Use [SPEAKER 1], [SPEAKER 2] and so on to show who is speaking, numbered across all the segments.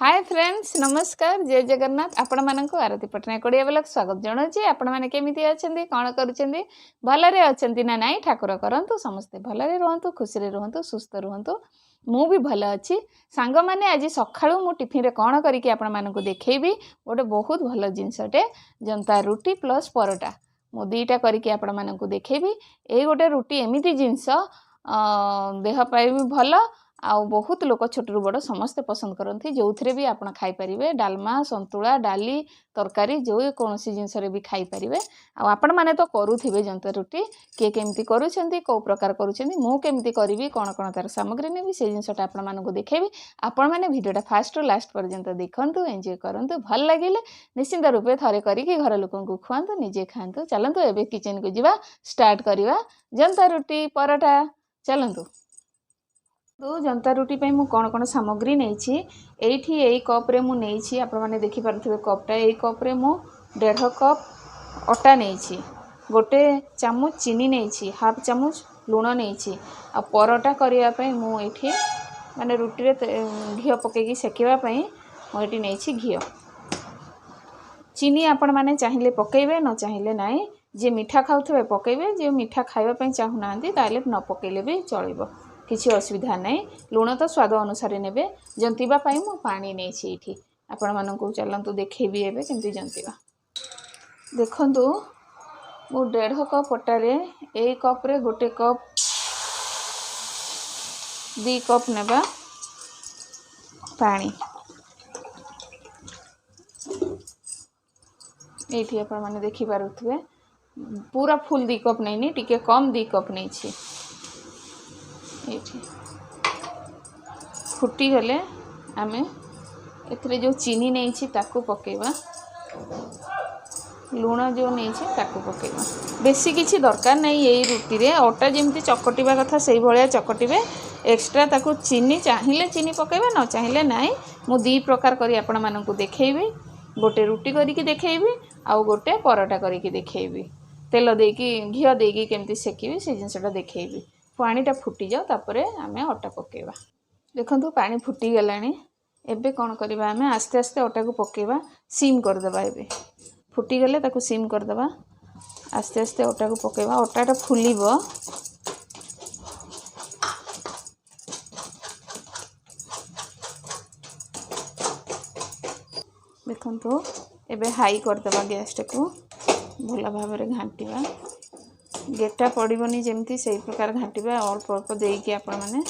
[SPEAKER 1] Hi friends नमस्कार जय जगन्नाथ आपण मानक आरती पटनायक ओडिया ब्लॉग स्वागत जनाऊँ आपण मैंने केमिति अछंती कौन करुछंती भलरे अछंती ना नाई ठाकुर करंतु समस्ते भलरे रहंतु खुशी रे रहंतु सुस्थ रहंतु मु भी भल अच्छी सांग माने आज सखाळु मु टिफिन रे कौन करिकि आपण मानक देखैबी गोटे बहुत भल जिनसटे जनता रुटी प्लस परोटा मु दीटा करिकि आपण मानक देखैबी ए गोटे रुटी एमिति जिनस देह पाई भी भल आउ बहुत लोक छोटू बड़ समस्ते पसंद करती जो थे भी आप खाईपारे डालमा संतुला डाली तरकारी जो कौन जिनस भी खाईपारे आपण मैंने तो करुवे जंतर रुटी किए केमती करुँच कौ प्रकार करुँच करी कौन कौन तार सामग्री नेबी से जिनसा आपको देखेबी आपण मैंने भिडियोटा फास्ट रु लास्ट पर्यंत देखु एंजॉय करूँ भल लगे निश्चिंत रूपे थे करके घर लोक खुआंतु निजे खातु चलतु एवं किचन को जीवा स्टार्ट करवा जनता रुटी पराठा चलतु तो जनता रुटी पे मु कौन कौन सामग्री नहीं कप्रे मुझे आपण मैंने देखिपे कपटा यही कप्रे मु 1.5 कप अटा नहीं गोटे चामच चीनी नहीं हाफ चामच लुण नहीं आ परोटा करने मुझे माने रुटी रे घी पकईकि सेकवाई मुझे नहीं घी चीनी आपण मैंने चाहिए पकेबे न चाहिए ना जे मीठा खाऊे पकेबे जे मीठा खावाई चाहूना ताले न पकेले भी चलो किसी असुविधा नहीं लुण तो स्वाद अनुसार ने जंतीबा मु पानी नहीं आपण मानू चलतु देखेबी एबे केमती जंतीबा देखंतु मु 1.5 कप अटारे ए कप्रे गोटे कप 2 कप नेबा पानी ये आपण माने देखि पारुथबे पूरा फुल 2 कप नहीं टिके कम 2 कप नहीं फुटी गले आमे एथरे जो चीनी नहीं ताकू पकेबा लुण जो नहीं ताकू पकेबा बेसी किसी दरकार नहीं यही रुटी रे अटा जमती चकटिबा कथा से भाया चकटिबे एक्स्ट्रा ताकू चीनी चाहिए चीनी पकेबे न चाहिए नाई मु 2 प्रकार करी आपण मानकू देखैबी गोटे रुटी करिकी देखैबी आउ गोटे परोटा करिकी देखैबी तेल देकी घी देकी केमती सेकिबी से जिनसटा देखैबी पानीटा फुटी जाओ तापरे आमे अटा पकेबा देखंतु पानी फुटी गलानी एबे कौन करबा आमे आस्ते आस्ते अटा को पकेबा सीम कर देबा एबे फुटी गले ताकू सीम कर देबा आस्ते आस्ते अटा को पकेबा अटाटा फुलिबो देखंतु एबे हाई कर देबा गैस को भला भाव में घांटीबा गेटा पड़ोनी जमती से प्रकार घाटिबा अल्प अल्प देकी आपण माने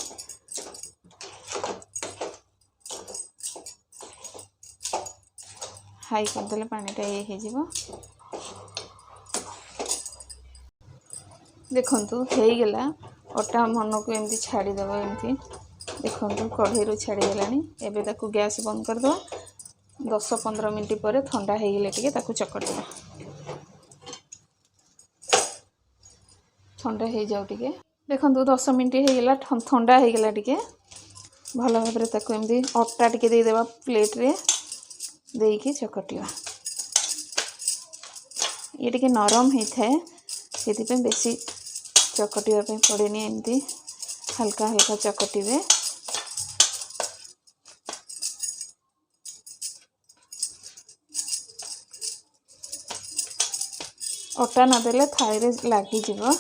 [SPEAKER 1] हाई करदे पानीटा ये हो देखंतु हो गला अटा मन को एमती छाड़ीदेव एमती देखंतु कढ़ई रू छाड़ीगलानी एबे ताकू गैस बंद करदो 10-15 मिनट पर ठंडा हो गले टिके ताकू चकटिबा ठंडा हो जाओ टिके देखंतु 10 मिनट होगला ठंडा होगला टिके भल भाव ताकू एमती अटा टिके दे देबा प्लेट रे देकी चकटिबा ये टिके नरम होता है से बेसी चकटिबा पे पड़ेनी एमती हल्का हल्का चकटिबे अटा नदेले थाली रे लागी जीवो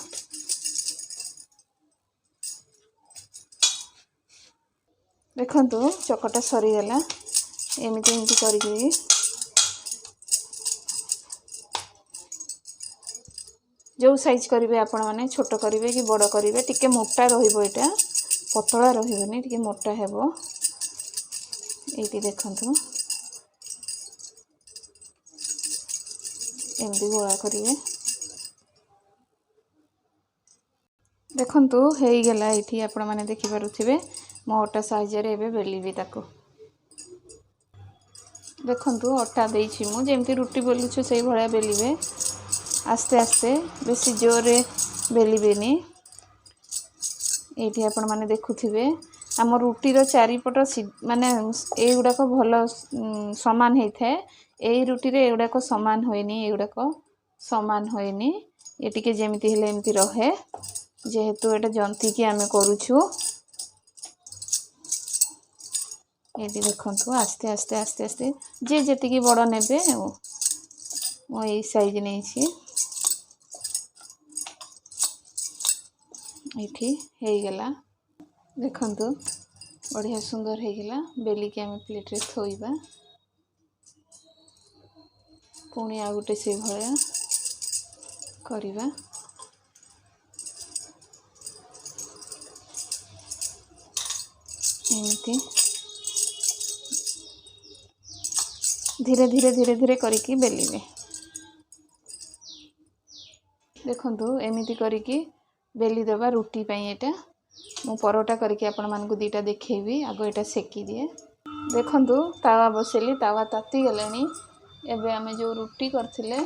[SPEAKER 1] देखंतु चकटा सरीगला एमती एमती करी जो साइज करेंगे आपण मैंने छोट करेंगे कि बड़ करेंगे टिके मोटा रहिबो एटा पतला रहिबोनी टिके मोटा हेबो एटी देखंतु एमती गोला करेंगे देखंतु हो गला ये आपण मैंने देखि पारुथिबे मो अटा साहाय्य एबे बेलिबी ताको देखंतु अटा देछि मु जेमती रुटी बेलुछु से भलिया बेलिबे आस्ते आस्ते बेसी जोरे बेलिबेनी ये आपण मैंने देखुथिबे आम रुटीर चारिपट माने ए गुडाक भल समान होता है यही रुटी रे एगुड़ाक समान होनी एगुड़ाक समान होनी ये टिके जेमती हेले एमती रहे जेहेतु एटा जंती की आमे करूछु ये देखु आस्ते आस्ते आस्ते आस्ते जे जेतिकी बड़ नेबे मो यही साइज नहीं ये गला देखु बढ़िया सुंदर होगला बेलिकी आम प्लेट रे थोइबा पुणी आ गोटे से भाया करवा एमती धीरे धीरे धीरे धीरे करके बेलिबे देखंतु एमिति करके बेली देबा रुटी पई एटा मु परोटा करके आपण मानकु दीटा देखैबी आगो एटा सेकी दिए देखंतु तावा बसेली तावा ताती गलानी एबे आमे जो रुटी करथिले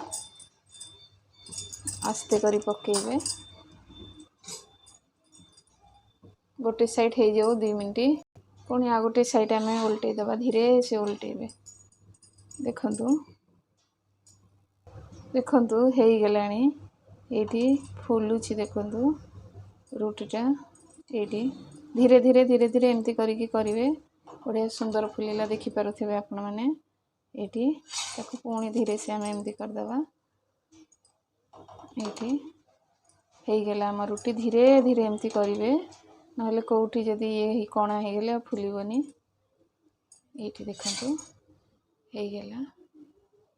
[SPEAKER 1] आस्ते करी पकेबे गोटे साइड हे जाऊ 2 मिनिट पुणी आ गोटे साइड आमे उल्टे दबा धीरे से उल्टेबे देखंतु देखंतु हे गलानी एठी फुलुची देखंतु रुटीटा एठी धीरे धीरे धीरे धीरे एमती करके करिवे बढ़िया सुंदर फुलेला देखि पारुथिबे आपण माने एठी ताको पुणी धीरे से आमे एमती कर दबा एठी हे गेला हम रुटी धीरे धीरे एमती करिवे नहले कोठी जदी ये कोणा हे गेले फुलिबनी एठी देखंतु हे गेला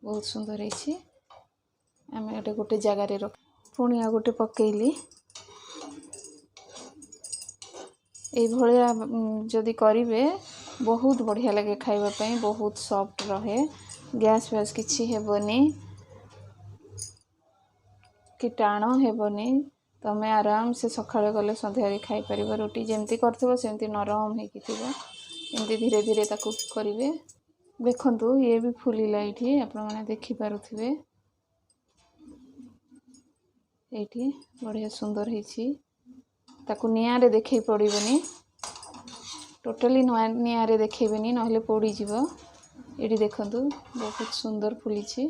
[SPEAKER 1] बहुत सुंदर हेछि आमे एटे गोटे जगह रे रख पुणी आ गोटे पकेइली ए भलिया जदी करिवे बहुत बढ़िया लगे खाइबा पई बहुत सॉफ्ट रहे गैस वैस किछि हेबनी कि टाण हेबनी तमे आराम से सखाळे गले संध्यारे खाई परिबो रोटी जेमती करथिबो सेमती नरम हेकि थिबो एमती धीरे धीरे ताकू करिवे देखंतु ये भी फुली लाइठी आपण माने देखि पारुथिबे एठी बढ़िया सुंदर हेछि ताकू निया रे देखै पड़िबनी टोटली निया रे देखैबेनी नहले पोड़ी जीवो एठी देखंतु बहुत सुंदर फुलीछि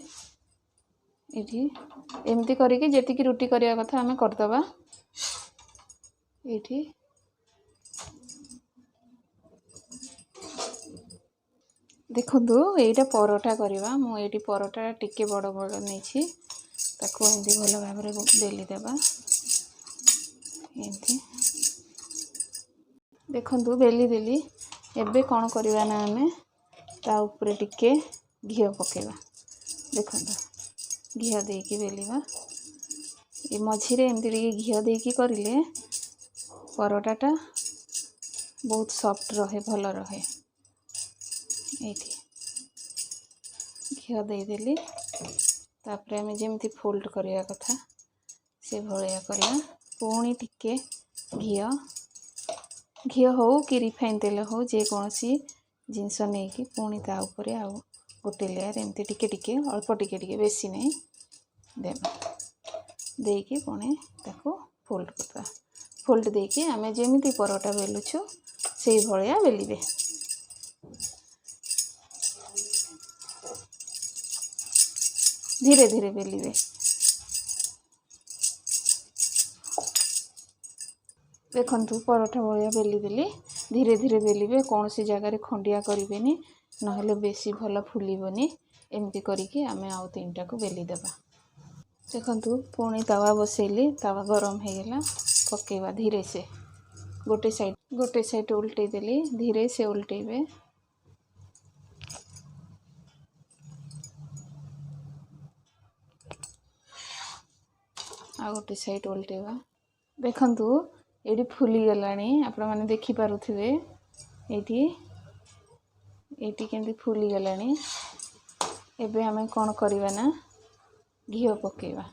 [SPEAKER 1] एठी एमती करिके जेतिकी रुटी करिया कथा हमें करदबा एठी देखंतु एटा परोटा करबा मु एठी परोटा टिके बड़ बड़ नैछि ताको एमती भलो भाबरे बेली देबा एमती देखंतु बेली देली एबे कोन करबा ना हमें ता ऊपर टिके घियो पकेबा देखंतु घियो देकी बेलीबा ए मझी रे एमती टिके घियो देकी करिले परोटाटा बहुत सॉफ्ट रहे भलो रहे एठी घियो दे देली तापरे हमें जेमती फोल्ड करिया कथा से भलिया करिया पुणी टिके घियो घियो हो कि रिफाइन तेल हो जे कोनसी जिनस नहीं कि पुणी ता ऊपर आ गोटे लेयर एमती टिके टिके अल्प टिके टिके बेसी नहीं देबा देकी पुणी ताको फोल्ड करबा फोल्ड देकी आमे जेमिति परोटा बेलुछु से भलिया बेलिबे धीरे धीरे बेलिबे देखंतु परोठा भलिया बेली देली धीरे धीरे बेलिबे कौन सी जगह रे खंडिया करिवेनी नहले बेसी भलो फुलिबनी एमती करिके आमे आउ तीनटा को बेली देबा देखंतु पुणी तवा बसेली तवा गरम हे गेला पकेबा धीरे से गोटे साइड उल्टे देली धीरे से उल्टेबे आ गोटे साइड उल्टेबा देखंतु एडी फुली गलानी आपण माने देखि पारुथिबे एठी एठी केंदी फुली गलानी एबे हमें कोन करबा ना घियो पकेबा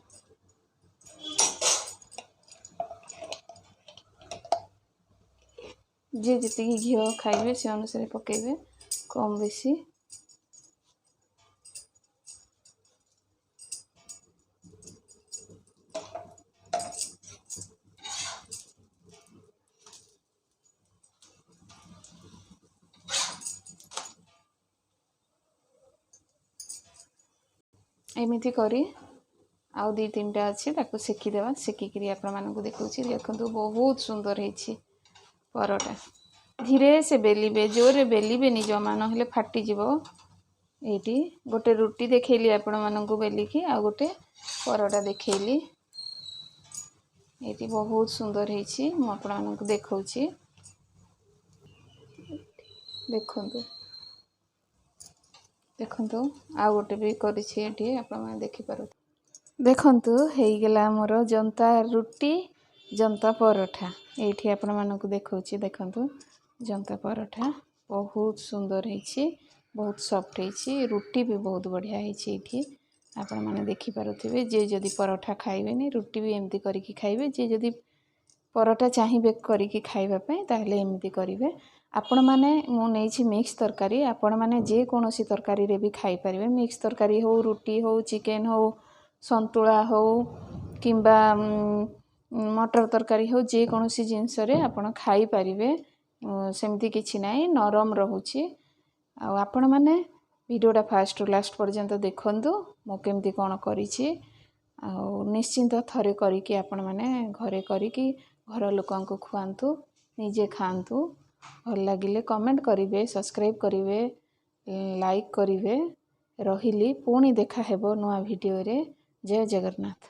[SPEAKER 1] जे जति घियो खाइबे से अनुसार पकेबे कम बेसी एमिति करी आउ 2-3टा अच्छी ताको सेकी देवा सेकी करी आपण मानकु देखौछि देखंतु बहुत सुंदर हेछि परोटा धीरे से बेलिबे जोरे बेलिबेनी जमा नहेले फाटीजिବ। एठी गोटे रुटी देखैली आपण माननकु बेलिकी आ गोटे परोटा देखैली। एठी बहुत सुंदर ହେଇଛି ମୁଁ ଆପଣ ମାନଙ୍କୁ ଦେଖौछि। देखंतु देखंतु आ गोटे भी କରିଛି ଏଠି ଆପଣ ମାନେ ଦେଖି ପାରୁ। देखंतु हेई गेला मोर जंता रुटी जंता परोठा एठी आपण माननकु देखौछि। देखंतु जंता परोठा बहुत सुंदर ହେଇଛି बहुत सॉफ्ट ହେଇଛି रुटी भी बहुत बढ़िया ହେଇଛି एठी आपण माने देखि पारुथिबे। जे जदी परोठा खाइबेनी रुटी भी एमती करिकि खाइबे जे जदी परोठा चाहिए करिकि खाइबा पय ताहले एमती करिवे। आपण माने मु नेछि मिक्स तरकारी आपण माने जे कोनोसी तरकारी रे भी खाइ परिबे। मिक्स तरकारी हो रुटी हो चिकन हो संतुला हो किंबा मटर तरकारी हो जे कोनोसी जिंस रे आपण खाइ परिबे। सेमती किछि नाही नरम रहुछि। आ आपण माने वीडियोटा फास्ट टू लास्ट पर्यंत देखंतु मु केमती कोन करिछि। आ निश्चिंत थरे करिकि आपण माने घरे करिकि घर लोकांको खुआंतु निजे खांतु। भल लागिले कमेंट करिवे सब्सक्राइब करिवे लाइक करिवे। रहिली पुणी देखा हेबो नुआ वीडियो रे। जय जगन्नाथ।